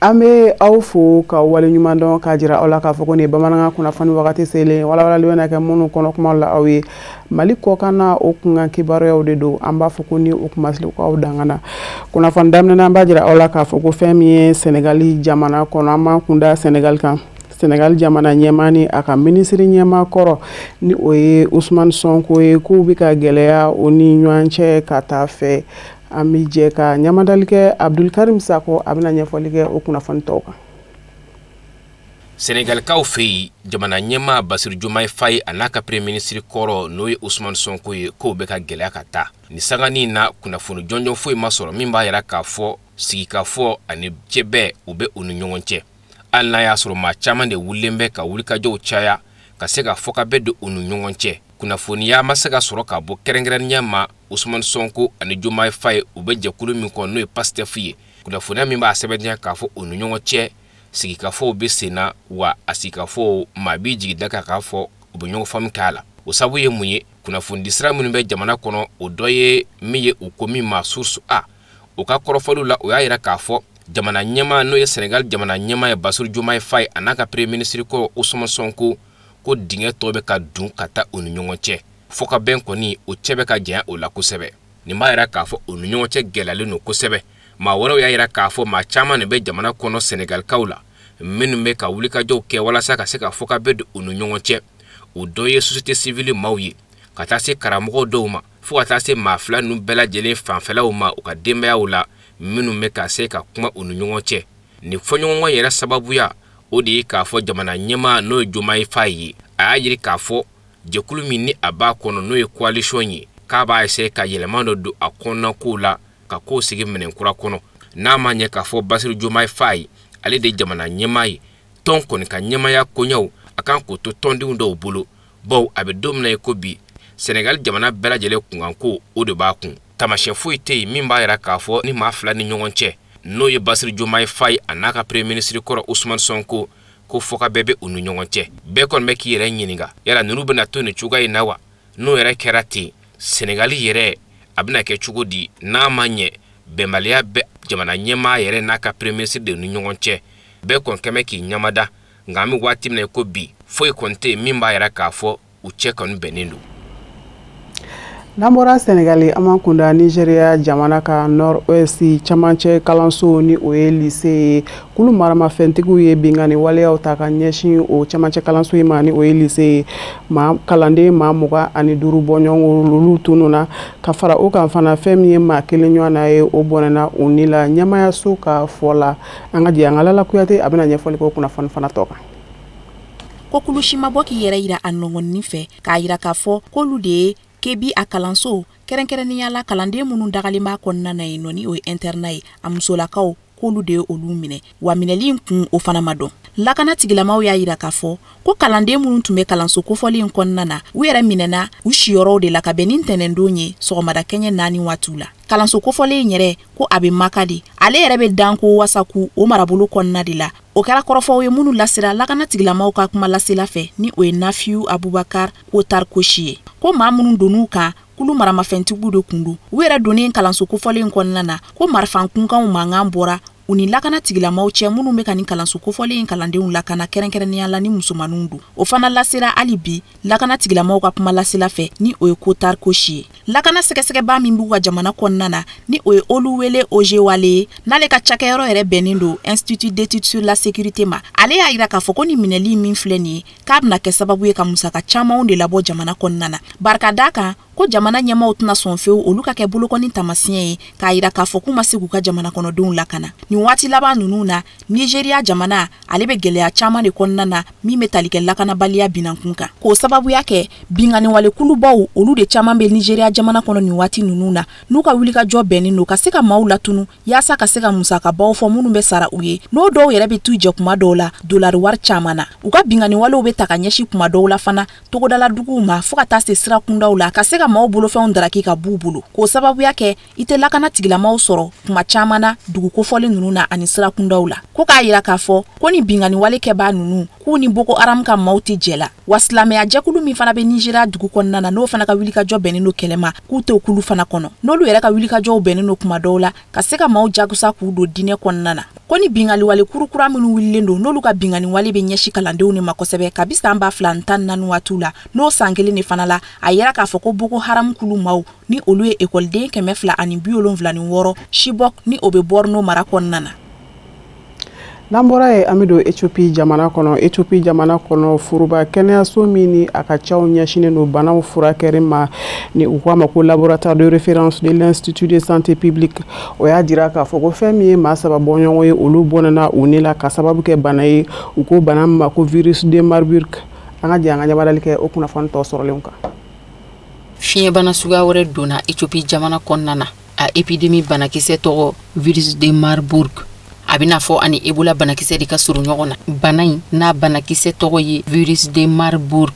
Ame aw fo ka wale ɲuman dɔn ka jira aw la k'a fɔ ko nin bamanankan kunnafoni wagati selen walawalali bɛna kɛ minnu kɔnɔ kuma la aw ye Mali kɔkan na o kunkan kibaruyaw de don an b'a fɔ ko ni o kumasili k'aw dangana kunnafoni daminɛ an b'a jira aw la k'a fɔ ko fɛn min ye Senegali jamana kɔnɔ an b'an kunda Senegal kan Senegal jamana ɲɛmaa ni a ka minisiri ɲɛmaa kɔrɔ ni o ye Ousmane Sonko ye k'u bɛ ka gɛlɛya o ni ɲɔgɔn cɛ ka taa fɛ an bɛ jɛ ka ɲamadali kɛ Abdulkarim Sako a bɛna ɲɛfɔli kɛ o kunnafoni tɔw kan. Senegalkaw fɛ yen jamana ɲɛmaa Basiru Diomaye Faye a n'a ka premier ministre kɔrɔ n'o ye Ousmane Sonko ye k'o bɛ ka gɛlɛya ka taa ni sangani na kunnafoni jɔnjɔn foyi ma sɔrɔ min b'a yira k'a fɔ sigikafɔ ani cɛ bɛɛ u bɛ u ni ɲɔgɔn cɛ hali n'a y'a sɔrɔ maa caman de wulilen bɛ ka wulikajɔw caya ka se ka fɔ ka bɛ don u ni ɲɔgɔn cɛ kunnafoniya ma se ka sɔrɔ ka bɔ kɛrɛnkɛrɛnnenya ma Ousmane Sonko ani Diomaye Faye u bɛ jɛkulu min kɔnɔ n'o ye PASTEF ye kunnafoniya min b'a sɛbɛntiya k'a fɔ u ni ɲɔgɔn cɛ sigikafɔw bɛ sen na wa a sigikafɔw maa b'i jigi da k'a fɔ u bɛ ɲɔgɔn faamu k'a la o sabu ye mun ye kunnafoni sira minnu bɛ jamana kɔnɔ o dɔ ye min ye u ko min ma source A o ka kɔrɔfɔliw la o y'a yira k'a fɔ jamana ɲɛmaa n'o ye Senegal jamana ɲɛmaa ye Basiru Diomaye Faye a n'a ka premier ministre kɔrɔ Ousmane Sonko ko dingɛ tɔ bɛ ka dun ka taa u ni ɲɔgɔn cɛ fo ka bɛn kɔni o cɛ bɛ ka janya o la kosɛbɛ nin b'a yira k'a fɔ u ni ɲɔgɔn cɛ gɛlɛyalen don kosɛbɛ maa wɛrɛw y'a yira k'a fɔ maa caman de bɛ jamana kɔnɔ Senegalkaw la minnu bɛ ka wulikajɔw kɛ walasa ka se ka fɔ ka bɛn don u ni ɲɔgɔn cɛ o dɔ ye société civile maaw ye ka taa se karamɔgɔw dɔw ma fo ka taa se maa fila ninnu bɛɛ lajɛlen fanfɛlaw ma u ka denbayaw la minnu bɛ ka se ka kuma u ni ɲɔgɔn cɛ ni fɔɲɔgɔnkɔ yɛrɛ sababuya o de ye k'a fɔ jamana ɲɛmaa n'o ye Diomaye Faye ye a y'a yiri k'a fɔ jɛkulu min ni a b'a kɔnɔ n'o ye coalition ye k'a b'a essayer ka yɛlɛma dɔ don a kɔnɔna kow la ka kow sigi minɛn kura kɔnɔ n'a ma ɲɛ k'a fɔ Basiru Diomaye Faye ale de jamana ɲɛmaa ye tɔn kɔni ka ɲɛmaya koɲɛw a kan k'o to tɔndenw dɔw bolo bawo a bɛ don min na ye ko bi Senegal jamana bɛɛ lajɛlen kunkanko o de b'a kun tamasiyɛn foyi tɛ yen min b'a yira k'a fɔ ni maa fila ni ɲɔgɔn cɛ n'o ye Basiru Diomaye Faye a n'a ka premier ministre kɔrɔ Ousmane Sonko ko fɔ ka bɛɛ bɛ u ni ɲɔgɔn cɛ bɛɛ kɔni bɛ k'i yɛrɛ ɲininka yala ninnu bɛna to nin cogoya in na wa n'o yɛrɛ kɛra ten Senegali yɛrɛ a bɛna kɛ cogo di n'a ma ɲɛ bɛnbaliya bɛ jamana ɲɛmaa yɛrɛ n'a ka premier ministre de ni ɲɔgɔn cɛ bɛɛ kɔni kɛmɛ k'i ɲamada nka an bɛ waati min na ko bi foyi kɔni tɛ yen min b'a yira k'a fɔ u cɛ kɔni bɛnnen don. N'an bɔra Senegali an b'an kunda Nigeria jamana ka nord-ouest camancɛ kalanso ni o ye lycée ye kulu maramafɛntigiw ye bingani waleyaw ta ka ɲɛsin o camancɛ kalanso in ma ni o ye lycée ye kalanden maa 25 bɔɲɔgɔnw olu tununa ka fara o kan fana fɛn min ye maa kelen ɲɔgɔn na ye o bɔnɛna o ni la ɲɛmayaso ka fɔ la an ka jɛ an ka Lala Kuyate a bɛna ɲɛfɔli kɛ o kunnafoni fana tɔ kan. Ko kulusi ma bɔ k'i yɛrɛ yira a nɔgɔnnin fɛ k'a yira k'a fɔ k'olu de ye kebi a kalanso kɛrɛnkɛrɛnnenya la kalanden minnu dagalen b'a kɔnɔna na yen nɔ ni o ye internat ye a musolakaw k'olu de ye olu minɛ wa minɛli in kun o fana ma dɔn lakana tigilamaw y'a yira k'a fɔ ko kalanden minnu tun bɛ kalanso kofɔli in kɔnɔna na u yɛrɛ minɛna u siyɔrɔw de la ka bɛn ni ntɛnɛndon ye sɔgɔmada kɛɲɛ 4 waatiw la kalanso kofɔli in yɛrɛ ko a bɛ Makadi ale yɛrɛ bɛ danko wasaku o marabolo kɔnɔna de la o kɛra kɔrɔfɔw ye minnu lasira lakana tigilamaw ka kuma lasela fɛ ni o ye Nafiu Abubakar Kotarkoshi ye ko maa minnu donn'u kan kulu maramafɛntigiw de kun don u yɛrɛ donnen kalanso kofɔli in kɔnɔna na ko marifankunkanw mankan bɔra u ni lakana tigilamaw cɛ minnu bɛ ka ni kalanso kofɔli in kalandenw lakana kɛrɛnkɛrɛnnenya la ni musomaninw don o fana lasira hali bi lakana tigilamaw ka kuma lasela fɛ ni o ye Kotarkoshi ye lakana sɛgɛsɛgɛba min b'u ka jamana kɔnɔna na ni o ye olu wele OG Wale ye n'ale ka cakɛyɔrɔ yɛrɛ bɛnnen don Institut d'études sur la sécurité ma ale y'a yira k'a fɔ ko ni minɛli min filɛ nin ye k'a bɛna kɛ sababu ye ka musaka camanw de labɔ jamana kɔnɔna na barika d'a kan ko jamana ɲɛmaaw tɛna sɔn fewu olu ka kɛ bolokɔni tamasiyɛn ye k'a yira k'a fɔ k'u ma se k'u ka jamana kɔnɔdenw lakana nin waati laban ninnu na Nigeria jamana ale bɛ gɛlɛya caman de kɔnɔna na min bɛ tali kɛ lakanabaliya binankun kan k'o sababuya kɛ binganiwale kulubaw olu de caman bɛ Nigeria jamana kɔnɔ nin waati ninnu na n'u ka wulikajɔ bɛnnen don ka se ka maaw latunu yaasa ka se ka musakabaw fɔ minnu bɛ sara u ye n'o dɔw yɛrɛ bɛ t'u jɛ kuma dɔw la dolari wari caman na u ka binganiwalew bɛ ta ka ɲɛsin kuma dɔw la fana togodala duguw ma fo ka taa se sirakundaw la ka se ka maaw bolofɛnw daraki ka b'u bolo k'o sababuya kɛ i tɛ lakana tigilamaw sɔrɔ kuma caman na dugu kofɔli ninnu na ani sirakundaw la ko k'a yira k'a fɔ ko ni binganiwale kɛbaa ninnu k'u ni Boko Haram ka maaw tɛ jɛ la wa silamɛya jɛkulu min fana bɛ Nigeria dugu kɔnɔna na n'o fana ka wulikajɔ bɛnnen no kɛlɛma k'u tɛ kulu fana kɔnɔ n'olu yɛrɛ ka wulikajɔw bɛnnen no kuma dɔw la ka se ka maaw jagusa k'u don diinɛ kɔnɔna na ko ni bingaliwale kurukura minnu wulilen don n'olu ka binganiwale bɛ ɲɛsi kalandenw de ma kosɛbɛ kabi san 2014 waatiw la n'o san kelen de fana la a yɛrɛ k'a fɔ ko Boko Haram kulu maaw ni olu ye écoleden 276 Chibok ni o bɛ Borno mara kɔnɔna na. N'ambora ye amido Ethiopie jamana kono furuba kɛnɛyaso min ni a ka caw ɲɛsinen no banaw furakɛli ma ni u k'a ma ko laboratoire de référence de l'Institut de santé publique o y'a dira k'a fɔ ko fɛn min ye maa saba bɔɲɔgɔn ye olu bɔnɛna u ni la ka sababu kɛ bana ye u ko bana ma ko virus de Marburg an ka jɛ an ka ɲabarali kɛ o kunnafoni tɔ sɔrɔlen kan. Fiɲɛbana suguya wɛrɛ donna Ethiopie jamana kɔnɔna na a épidémie banakisɛ tɔgɔ virus de Marburg a bɛna fɔ ani Ebola banakisɛ de ka surun ɲɔgɔn na. Bana in n'a banakisɛ tɔgɔ ye virus de Marburg.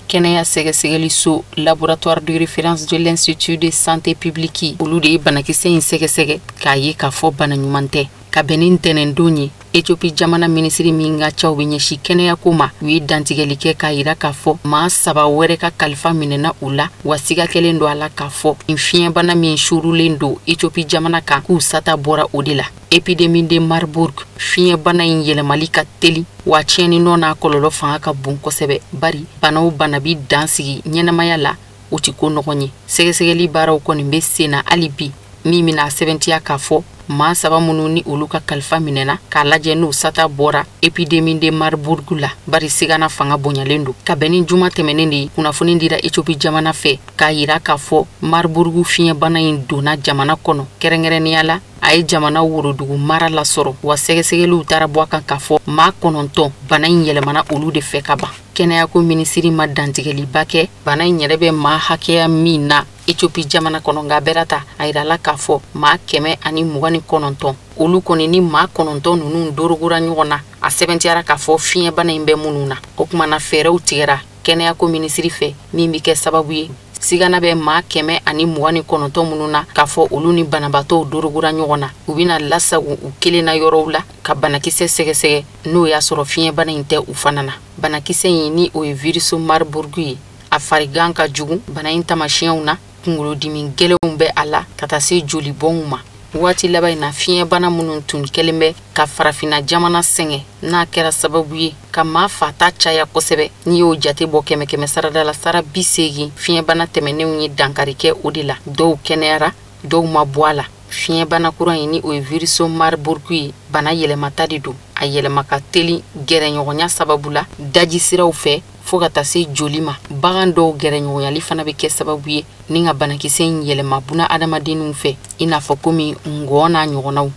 Kɛnɛya sɛgɛsɛgɛliso laboratoire de référence de l'Institut de santé publique olu de ye banakisɛ in sɛgɛsɛgɛ k'a ye k'a fɔ bana ɲuman tɛ. Ka bɛn ni ntɛnɛndon ye Ethiopie jamana minisiri min ka caw bɛ ɲɛsin kɛnɛyako ma u ye dantigɛli kɛ k'a yira k'a fɔ maa saba wɛrɛ ka kalifa minɛna u la wa siga kɛlen don a la k'a fɔ nin fiɲɛbana min surulen don Ethiopie jamana kan k'u sata bɔra o de la. Épidémie de Marburg fiɲɛbana in yɛlɛmali ka teli wa tiɲɛni nɔ n'a kɔlɔlɔ fanga ka bon kosɛbɛ bari bana o bana bi dan sigi ɲɛnamaya la o ti ko nɔgɔn ye. Sɛgɛsɛgɛli baaraw kɔni bɛ sen na hali bi min bɛna sɛbɛntiya k'a fɔ maa saba minnu ni olu ka kalifa minɛna k'a lajɛ n'u sata bɔra épidémie de Marburg la bari sigana fanga bonyalen don. Ka bɛn ni juma tɛmɛnen de kunnafoni dira Ethiopie jamana fɛ k'a yira k'a fɔ Marburg fiɲɛbana in donna jamana kɔnɔ kɛrɛnkɛrɛnnenya la a ye jamana worodugu mara la sɔrɔ wa sɛgɛsɛgɛliw taara bɔ a kan k'a fɔ maa 9 bana in yɛlɛmana olu de fɛ ka ban. Kɛnɛyako minisiri ma dantigɛliba kɛ bana in yɛrɛ bɛ maa hakɛya min na Ethiopie jamana kɔnɔ nka bɛra ta a yirala k'a fɔ maa 129 olu kɔni ni maa 9 ninnu dorogora ɲɔgɔn na a sɛbɛntiyara k'a fɔ fiɲɛbana in bɛ minnu na o kumana fɛɛrɛw tigɛra kɛnɛyako minisiri fɛ min bɛ kɛ sababu ye sigana bɛ maa 129 minnu na k'a fɔ olu ni banabaatɔw dorogora ɲɔgɔn na u bɛna lasago u kelen na yɔrɔw la ka banakisɛ sɛgɛsɛgɛ n'o y'a sɔrɔ fiɲɛbana in tɛ u fana na. Banakisɛ in ni o ye virus Marburg ye a farigan ka jugu bana in tamasiyɛnw na kunkolodimi gɛlɛnw bɛ a la ka taa se jolibɔnw ma. Waati laban in na fiɲɛbana minnu tun kɛlen bɛ ka farafina jamana sɛngɛ n'a kɛra sababu ye ka maa fata caya kosɛbɛ n'i y'o jate bɔ 100 sarada la sara 80 fiɲɛbana tɛmɛnenw ye dankari kɛ o de la dɔw kɛnɛyara dɔw ma bɔ a la. Fiɲɛbana kura in ni o ye virus Marburg ye bana yɛlɛmata de don a yɛlɛma ka teli gɛrɛɲɔgɔnya sababu la daji siraw fɛ fo ka taa se joli ma. Bagan dɔw gɛrɛɲɔgɔnyali fana bɛ kɛ sababu ye ni ka banakisɛ in yɛlɛma buna adamadenw fɛ i n'a fɔ komi ngɔ n'a ɲɔgɔnnaw.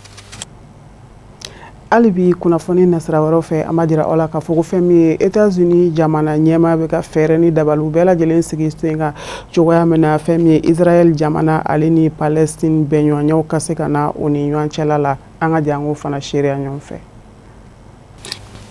hali bi kunnafoni nasira wɛrɛw fɛ an b'a jira aw la k'a fɔ ko fɛn min ye États-Unis jamana ɲɛmaa bɛ ka fɛɛrɛ ni dabaliw bɛɛ lajɛlen sigi sen kan cogoya min na fɛn min ye Israël jamana ale ni Palestine bɛnɲɔgɔnyaw ka se ka na o ni ɲɔgɔn cɛla la an ka jɛ an k'o fana seereya ɲɔgɔn fɛ.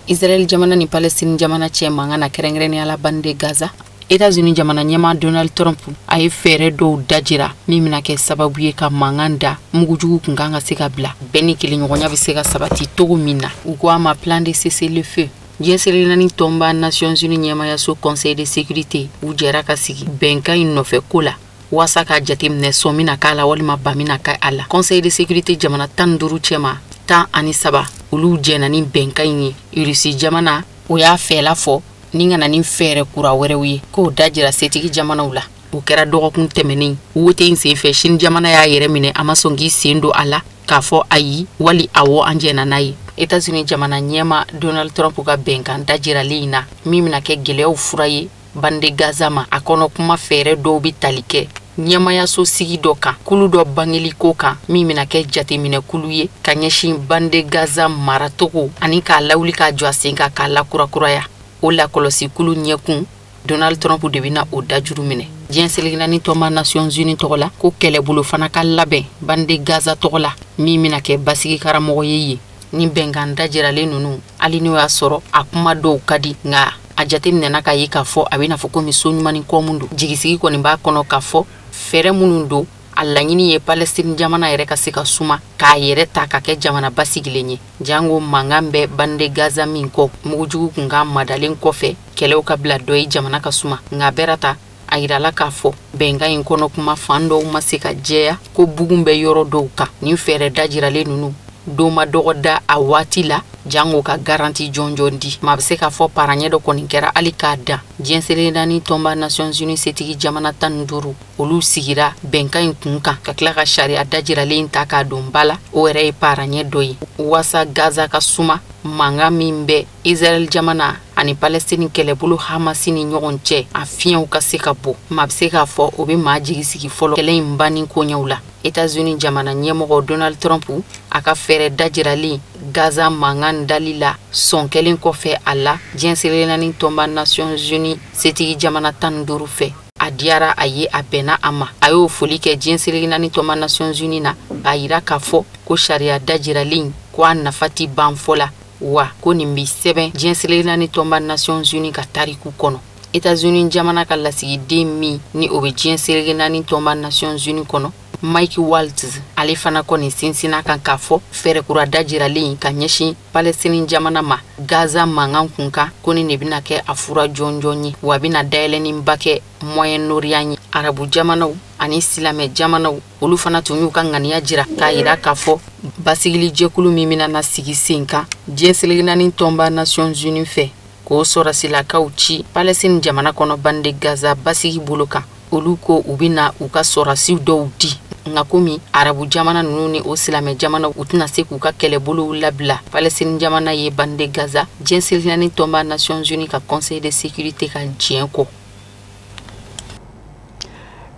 Israël jamana ni Palestine jamana cɛ mankan na kɛrɛnkɛrɛnnenya la bande Gaza. États-Unis jamana ɲɛmaa Donald Trump a ye fɛɛrɛ dɔw dajira min bɛna kɛ sababu ye ka mankan da mugujugu kun kan ka se ka bila bɛɛ ni kelenɲɔgɔnya bɛ se ka sabati togo min na u ko a ma plan de cessez-le-feu. Diɲɛ selennani tɔnba Nations Unies ɲɛmayaso Conseil de sécurité u jɛra ka sigi bɛnkan in nɔfɛ ko la waasa ka jateminɛ sɔn mina k'a la walima ba mina k'a la. Conseil de sécurité jamana 15 cɛma 13 olu jɛna ni bɛnkan in ye. Russie jamana o y'a fɛla fɔ ni kana ni fɛɛrɛ kura wɛrɛw ye k'o dajira setigi jamanaw la. O kɛra dɔgɔkun tɛmɛnen wote in senfɛ Chine jamana y'a yɛrɛ minɛ a ma sɔn k'i sen don a la k'a fɔ ayi wali awɔ an jɛna n'a ye. États-Unis jamana ɲɛma Donald Trump ka bɛnkan dajiralen in na min bɛna kɛ gɛlɛyaw fura ye bande Gaza ma a kɔnɔ kuma fɛɛrɛ dɔw bɛ tali kɛ ɲɛmayaso sigi dɔ kan kulu dɔ bangeli ko kan min bɛna kɛ jateminɛ kulu ye ka ɲɛsin bande Gaza maracogo ani k'a lawuli k'a jɔ a sen kan k'a lakurakuraya. O lakɔlɔsi kulu ɲɛkun Donald Trump de bɛna o dajuru minɛ. Diɲɛ selennani tɔnba Nations Unies tɔgɔ la ko kɛlɛbolo fana ka labɛn bande Gaza tɔgɔ la min bɛna kɛ basigi karamɔgɔ ye yen. Ni bɛnkan dajiralen ninnu hali n'o y'a sɔrɔ a kuma dɔw ka di nka a jateminɛna k'a ye k'a fɔ a bɛ n'a fɔ komi so ɲuman ni kɔ mun don. Jigisigi kɔni b'a kɔnɔ k'a fɔ fɛɛrɛ minnu don a laɲini ye Palestine jamana yɛrɛ ka se ka suma k'a yɛrɛ ta ka kɛ jamana basigilen ye. Jango mankan bɛ bande Gaza min kɔ mugujugu kun ka madalen kɔfɛ kɛlɛw ka bila dɔ ye jamana ka suma nka bɛrata a yirala k'a fɔ bɛnkan in kɔnɔ kuma fan dɔw ma se ka jɛya ko bugun bɛ yɔrɔ dɔw kan nin fɛɛrɛ dajiralen ninnu dɔ ma dɔgɔ da a waati la jango ka garanti jɔnjɔn di ma bɛ se k'a fɔ paraɲɛ dɔ kɔni kɛra hali k'a dan diɲɛ selendani tɔnba Nations Unies setigi jamana 15 olu sigira bɛnkan in kun kan ka tila ka sariya dajiralen ta k'a don ba la o yɛrɛ ye paraɲɛ dɔ ye wasa Gaza ka suma mankan min bɛ Israel jamana ani Palestine kɛlɛbolo Hamas ni ɲɔgɔn cɛ a fiɲɛw ka se ka bɔ ma bɛ se k'a fɔ o bɛ maa jigi sigi fɔlɔ kɛlɛ in banni koɲɛw la États-Unis jamana ɲɛmɔgɔ Donald Trump a ka fɛɛrɛ dajiralen Gaza mankan dali la sɔn kɛlen kɔfɛ a la diɲɛ selendani tɔnba Nations Unies setigi jamana 15 fɛ a diyara a ye a bɛnna a ma a y'o foli kɛ diɲɛ selendani tɔnba Nations Unies na k'a yira k'a fɔ ko sariya dajiralen ko a nafa ti ban fɔ la wa ko nin bi sɛbɛn diɲɛ selendani tɔnba Nations Unies ka tariku kɔnɔ États-Unis jamana ka lasigiden min ni o bɛ diɲɛ selendani tɔnba Nations Unies kɔnɔ Mike Waltz ale fana kɔni sinsina kan k'a fɔ fɛɛrɛkura dajiralen ka ɲɛsin Palestine jamana ma Gaza mankan kun kan ko ni ne bɛna kɛ a fura jɔnjɔn ye wa bɛna dayɛlɛninba kɛ Moyen-Orient ye Arabu jamanaw ani Silamɛ jamanaw olu fana tun y'u ka ŋaniya jira k'a yira k'a fɔ basigili jɛkulu min bɛna sigi sen kan diɲɛ selendani tɔnba Nations Unies fɛ k'o sɔrasilakaw ci Palestine jamana kɔnɔ bande Gaza basigi bolo kan olu ko u bɛna u ka sɔrasiw dɔw di nka komi Arabu jamana ninnu ni o Silamɛ jamana u tɛna se k'u ka kɛlɛbolow labila Palestine jamana ye bande Gaza diɲɛ selendani tɔnba Nations Unies ka Conseil de sécurité ka diɲɛ kɔ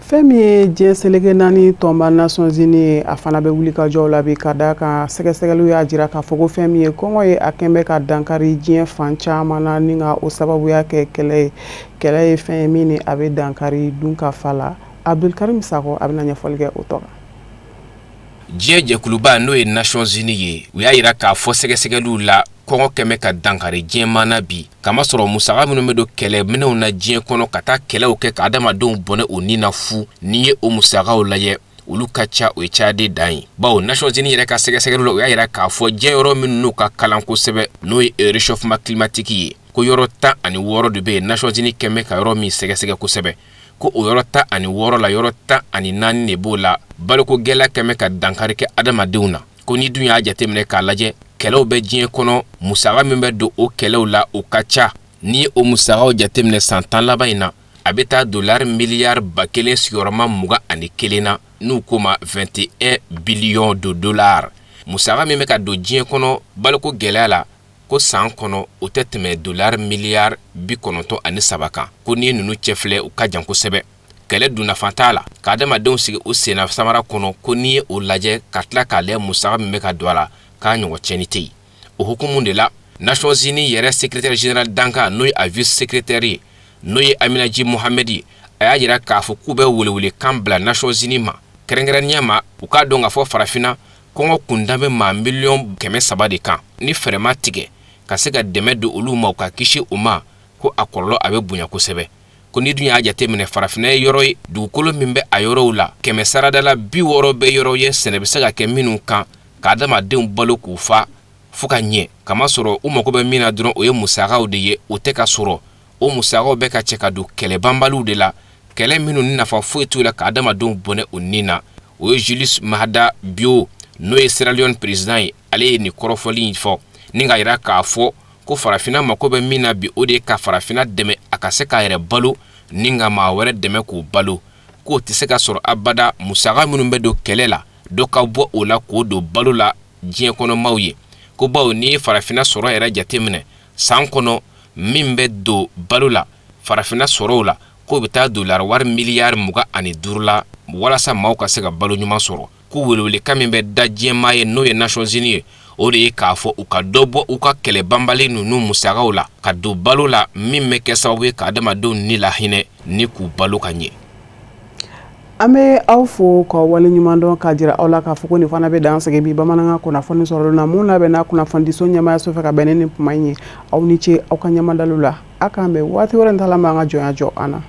fɛn min ye diɲɛ selendani tɔnba Nations Unies a fana bɛ wuli ka jɔ la bi ka da kan sɛgɛsɛgɛliw y'a jira k'a fɔ ko fɛn min ye kɔngɔ ye a kɛn bɛ ka dankari diɲɛ fan caman na ni ka o sababuya kɛ kɛlɛ ye fɛn ye min ni a bɛ dankari dun ka fa la Abdulkarim Sako a bɛna ɲɛfɔli kɛ o tɔgɔ diɲɛ jɛkuluba n'o ye Nations Unies ye u y'a yira k'a fɔ sɛgɛsɛgɛliw la kɔngɔ kɛmɛ ka dankari diɲɛ mana bi kama sɔrɔ musaka minnu bɛ don kɛlɛ minɛnw na diɲɛ kɔnɔ ka taa kɛlɛw kɛ ka adamadenw bɔnɛ o ni na fu ni ye o musakaw lajɛ olu ka ca o ye cayaden dan ye bawo Nations Unies yɛrɛ ka sɛgɛsɛgɛliw la u y'a yira k'a fɔ diɲɛ yɔrɔ minnu n'u ka kalan kosɛbɛ n'o ye réchauffement climatique ye ko yɔrɔ 16 de bɛ yen Nations Unies kɛmɛ ka yɔrɔ min sɛgɛsɛgɛ kosɛbɛ ko o yɔrɔ 16 la yɔrɔ 14 de b'o la baloko gɛlɛya kɛmɛ ka dankari kɛ adamadenw na ko ni dun y'a jateminɛ k'a lajɛ kɛlɛw bɛ diɲɛ kɔnɔ musaka min bɛ don o kɛlɛw la o ka ca ni o musakaw jateminɛ san 10 laban in na a bɛ taa $1 miliyari 1 sigiyɔrɔma 21 na n'u ko ma 21 billion de dollars musaka min bɛ ka don diɲɛ kɔnɔ baloko gɛlɛya la ko san kɔnɔ o tɛ tɛmɛ $1 miliyari 93 kan ko ni ninnu cɛ filɛ u ka jan kosɛbɛ kɛlɛ dun nafa t'a la ka adamadenw sigi o senna samara kɔnɔ ko ni ye o lajɛ ka tila k'a lajɛ musaka min bɛ ka don a la k'a ɲɔgɔn cɛnni tɛ yen o hukumu de la Nations Unies yɛrɛ secrétaire général Danka n'o ye a vice secrétaire ye n'o ye Aminaji Mohamed ye a y'a yira k'a fɔ k'u bɛ welewele kan bila Nations Unies ma kɛrɛnkɛrɛnnenya ma u k'a dɔn k'a fɔ farafina kɔngɔ kundan bɛ maa 300,000 de kan ni fɛɛrɛ ma tigɛ ka se ka dɛmɛ don olu ma u ka kisi o ma ko a kɔlɔlɔ a bɛ bonya kosɛbɛ ko ni dun y'a jateminɛ farafina ye yɔrɔ ye dugukolo min bɛ a yɔrɔw la 100 saradala 60 bɛ yɔrɔ ye sɛnɛ bɛ se ka kɛ minnu kan ka adamadenw balo k'u fa fo ka ɲɛ kama sɔrɔ u mago bɛ min na dɔrɔn o ye musakaw de ye o tɛ ka sɔrɔ o musakaw bɛ ka cɛ ka don kɛlɛ banbaliw de la kɛlɛ minnu ni nafa foyi t'u la ka adamadenw bɔnɛ o ni na o ye Julius Maada Bio n'o ye Sierra Leone président ye ale ye nin kɔrɔfɔli fɔ ni ka yira k'a fɔ ko farafina mako bɛ min na bi o de ye ka farafina dɛmɛ a ka se k'a yɛrɛ balo ni ka maa wɛrɛ dɛmɛ k'o balo k'o tɛ se ka sɔrɔ abada musaka minnu bɛ don kɛlɛ la dɔ ka bɔ o la k'o don balo la diɲɛ kɔnɔ maaw ye ko bawo ni ye farafina sɔrɔ yɛrɛ jateminɛ san kɔnɔ min bɛ don balo la farafina sɔrɔw la k'o bɛ taa $1 miliyari 25 la walasa maaw ka se ka balo ɲuman sɔrɔ k'u welewelekan min bɛ da diɲɛmaa ye n'o ye Nations Unies ye o de ye k'a fɔ u ka dɔ bɔ u ka kɛlɛ banbali ninnu musakaw la ka don balo la min bɛ kɛ sababu ye ka adamadenw ni lahinɛ ni k'u balo ka ɲɛ an bɛ aw fo ka wale ɲuman dɔn ka jira aw la k'a fɔ ko nin fana bɛ dan sɛgɛn bi bamanankan kunnafoni sɔrɔli na mun labɛn n'a kunnafonidiso ɲɛmaayaso fɛ ka bɛn ni kuma in ye aw ni ce aw ka ɲɛmadaliw la a k'an bɛn waati wɛrɛ in ta la ma an ka jɔnya jɔ an na